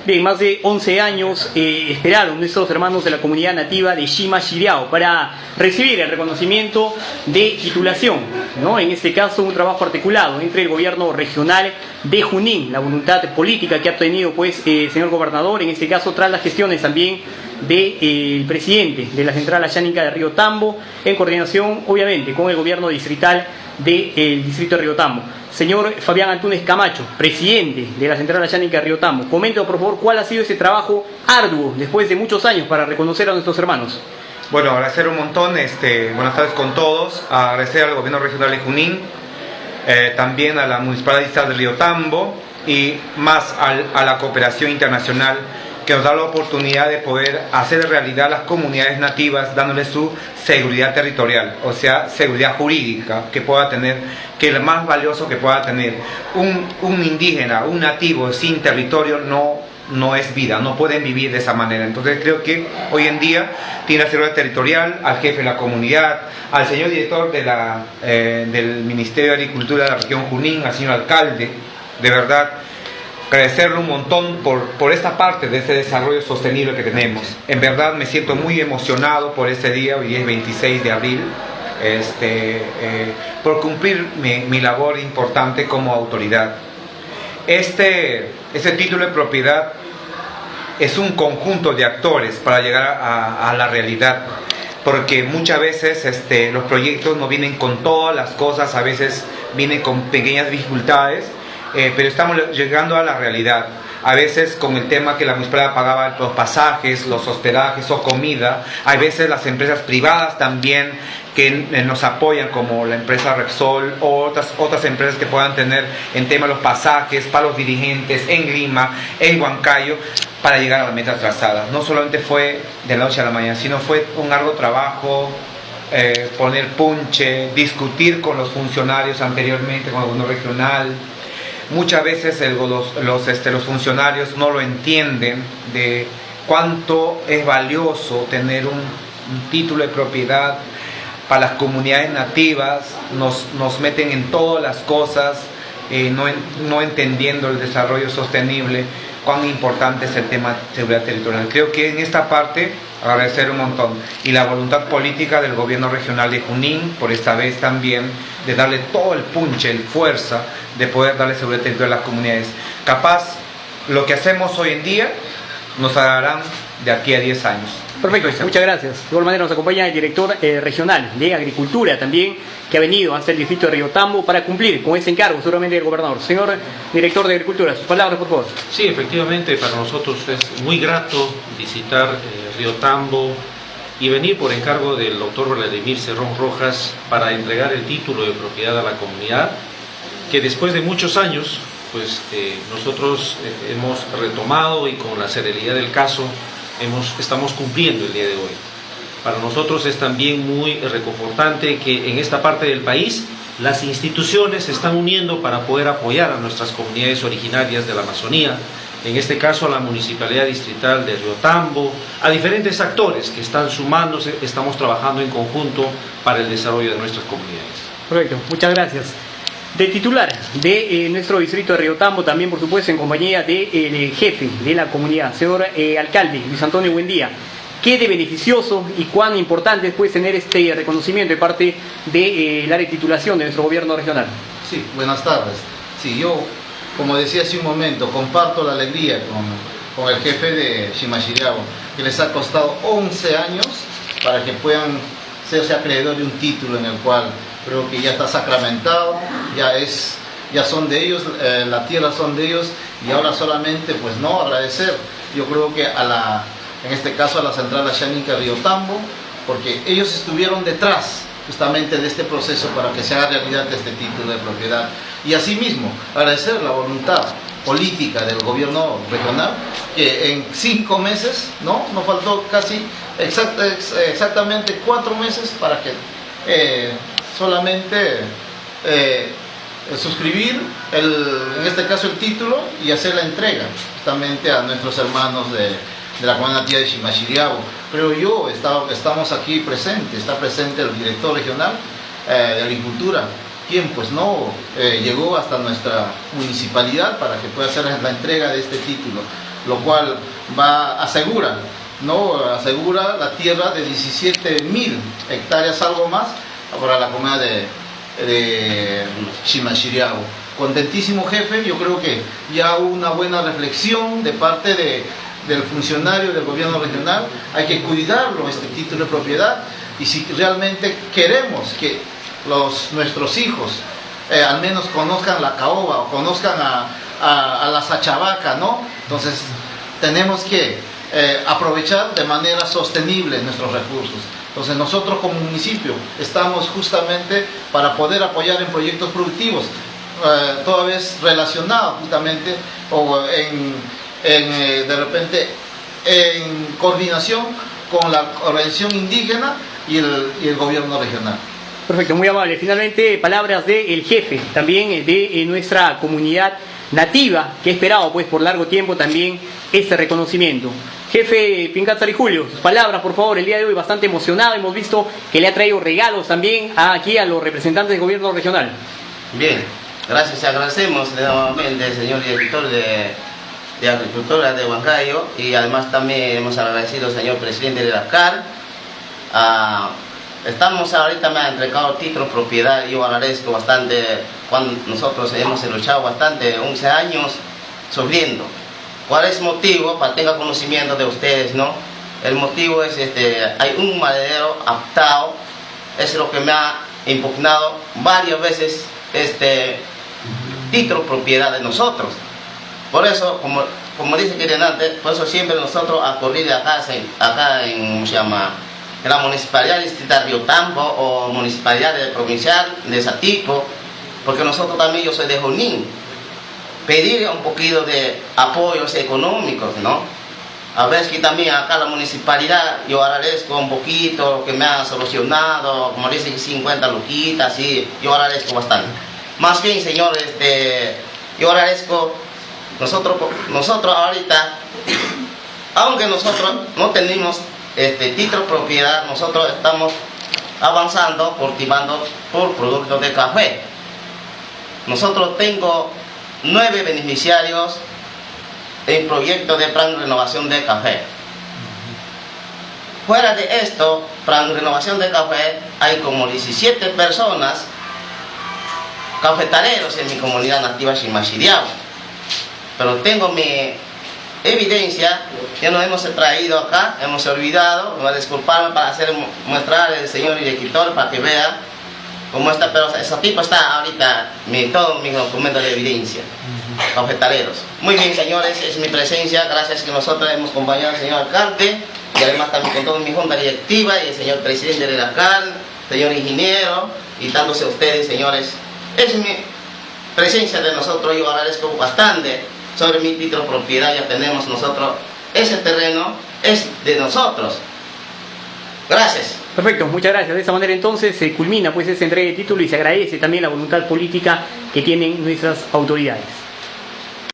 Bien, más de 11 años esperaron nuestros hermanos de la comunidad nativa de Shima Shiriao para recibir el reconocimiento de titulación, ¿no? En este caso, un trabajo articulado entre el gobierno regional de Junín, la voluntad política que ha obtenido, pues, señor gobernador, en este caso, tras las gestiones también del presidente de la Central Ayánica de Río Tambo, en coordinación, obviamente, con el gobierno distrital del distrito de Río Tambo. Señor Fabián Antunes Camacho, presidente de la Central Ayánica de Río Tambo, coméntenos por favor cuál ha sido ese trabajo arduo después de muchos años para reconocer a nuestros hermanos. Bueno, agradecer un montón, buenas tardes con todos, agradecer al gobierno regional de Junín, también a la Municipalidad Distrital de Río Tambo y más a la cooperación internacional que nos da la oportunidad de poder hacer realidad las comunidades nativas, dándoles su seguridad territorial, o sea, seguridad jurídica que pueda tener, que es lo más valioso que pueda tener. Un indígena, un nativo sin territorio no es vida, no pueden vivir de esa manera. Entonces creo que hoy en día tiene la seguridad territorial, al jefe de la comunidad, al señor director del Ministerio de Agricultura de la región Junín, al señor alcalde, de verdad, agradecerle un montón por esta parte de este desarrollo sostenible que tenemos. En verdad me siento muy emocionado por este día, hoy es 26 de abril, por cumplir mi labor importante como autoridad. Este título de propiedad es un conjunto de actores para llegar a la realidad, porque muchas veces los proyectos no vienen con todas las cosas, a veces vienen con pequeñas dificultades, pero estamos llegando a la realidad. A veces con el tema que la municipalidad pagaba los pasajes, los hospedajes o comida, hay veces las empresas privadas también que nos apoyan, como la empresa Repsol o otras empresas que puedan tener en tema de los pasajes para los dirigentes en Lima, en Huancayo, para llegar a las metas trazadas. No solamente fue de la noche a la mañana, sino fue un largo trabajo, poner punche, discutir con los funcionarios anteriormente, con el gobierno regional. Muchas veces los funcionarios no lo entienden de cuánto es valioso tener un título de propiedad para las comunidades nativas. Nos meten en todas las cosas, no entendiendo el desarrollo sostenible, cuán importante es el tema de seguridad territorial. Creo que en esta parte agradecer un montón, y la voluntad política del gobierno regional de Junín, por esta vez también, de darle todo el punche, el fuerza, de poder darle seguridad territorial a las comunidades. Capaz, lo que hacemos hoy en día nos harán de aquí a 10 años. Perfecto, muchas gracias. De igual manera nos acompaña el director regional de Agricultura también, que ha venido hasta el distrito de Río Tambo para cumplir con ese encargo seguramente del gobernador. Señor director de Agricultura, sus palabras, por favor. Sí, efectivamente, para nosotros es muy grato visitar Río Tambo y venir por encargo del doctor Vladimir Cerrón Rojas para entregar el título de propiedad a la comunidad, que después de muchos años, pues nosotros hemos retomado, y con la celeridad del caso estamos cumpliendo el día de hoy. Para nosotros es también muy reconfortante que en esta parte del país las instituciones se están uniendo para poder apoyar a nuestras comunidades originarias de la Amazonía, en este caso a la Municipalidad Distrital de Río Tambo, a diferentes actores que están sumándose. Estamos trabajando en conjunto para el desarrollo de nuestras comunidades. Perfecto, muchas gracias. Del titular de nuestro distrito de Río Tambo, también por supuesto en compañía del jefe de la comunidad, señor alcalde Luis Antonio Buendía. ¿Qué de beneficioso y cuán importante es pues tener este reconocimiento de parte del área de titulación de nuestro gobierno regional? Sí, buenas tardes. Sí, yo, como decía hace un momento, comparto la alegría con el jefe de Shima Shiriao, que les ha costado 11 años para que puedan ser acreedores de un título en el cual creo que ya está sacramentado, ya son de ellos, la tierra son de ellos, y ahora solamente, pues no, agradecer, yo creo que en este caso a la Central Ayánica Río Tambo, porque ellos estuvieron detrás justamente de este proceso para que se haga realidad este título de propiedad. Y asimismo, agradecer la voluntad política del gobierno regional, que en 5 meses, nos faltó casi exactamente 4 meses para que solamente suscribir en este caso el título y hacer la entrega justamente a nuestros hermanos de la comunidad nativa de Shima Shiriao. Creo yo, estamos aquí presentes, está presente el director regional de Agricultura, quien pues llegó hasta nuestra municipalidad para que pueda hacer la entrega de este título. lo cual asegura la tierra de 17.000 hectáreas, algo más, para la comunidad de Shimashiriago. Contentísimo, jefe. Yo creo que ya hubo una buena reflexión de parte del funcionario del gobierno regional. Hay que cuidarlo, este título de propiedad, y si realmente queremos que nuestros hijos al menos conozcan la caoba o conozcan a la sachabaca, ¿no? Entonces tenemos que aprovechar de manera sostenible nuestros recursos. Entonces nosotros como municipio estamos justamente para poder apoyar en proyectos productivos, toda vez relacionados justamente o de repente en coordinación con la organización indígena y el gobierno regional. Perfecto, muy amable. Finalmente, palabras del jefe, también de nuestra comunidad nativa, que ha esperado pues por largo tiempo también este reconocimiento. Jefe Pincatsari Julio, sus palabras, por favor. El día de hoy bastante emocionado, hemos visto que le ha traído regalos también aquí a los representantes del gobierno regional. Bien, gracias, agradecemos nuevamente al señor director de Agricultura de Huancayo, y además también hemos agradecido al señor presidente de la CAR. Estamos ahorita, me han entregado título de propiedad. Yo agradezco bastante, cuando nosotros hemos luchado bastante, 11 años sufriendo. ¿Cuál es el motivo? Para que tenga conocimiento de ustedes, ¿no? El motivo es, hay un maderero aptado, es lo que me ha impugnado varias veces título de propiedad de nosotros. Por eso, como dice que antes, por eso siempre nosotros acudimos acá en, ¿cómo se llama?, en la municipalidad distrital de Riotambo o municipalidad provincial de Satipo, porque nosotros también, yo soy de Junín, pedir un poquito de apoyos económicos, ¿no? A veces que también acá la municipalidad, yo agradezco un poquito lo que me ha solucionado, como dicen 50 luquitas, y yo agradezco bastante. Más bien, señor, yo agradezco, nosotros ahorita, aunque nosotros no tenemos título de propiedad, nosotros estamos avanzando, cultivando por productos de café. Nosotros tengo 9 beneficiarios en proyecto de plan de renovación de café. Fuera de esto, plan de renovación de café, hay como 17 personas cafetaleros en mi comunidad nativa Shimashiriago. Pero tengo mi evidencia, ya nos hemos traído acá, hemos olvidado, me voy a disculparme para mostrar al señor director para que vea cómo está, pero ese tipo está ahorita, todo mi documento de evidencia, cafetaleros. Muy bien, señores, es mi presencia, gracias que nosotros hemos acompañado al señor alcalde, y además también con toda mi junta directiva y el señor presidente de la CAR, señor ingeniero, y dándose a ustedes, señores. Es mi presencia de nosotros, yo agradezco bastante. Sobre mi título de propiedad ya tenemos nosotros, ese terreno es de nosotros. Gracias. Perfecto, muchas gracias. De esa manera entonces se culmina pues esta entrega de título y se agradece también la voluntad política que tienen nuestras autoridades.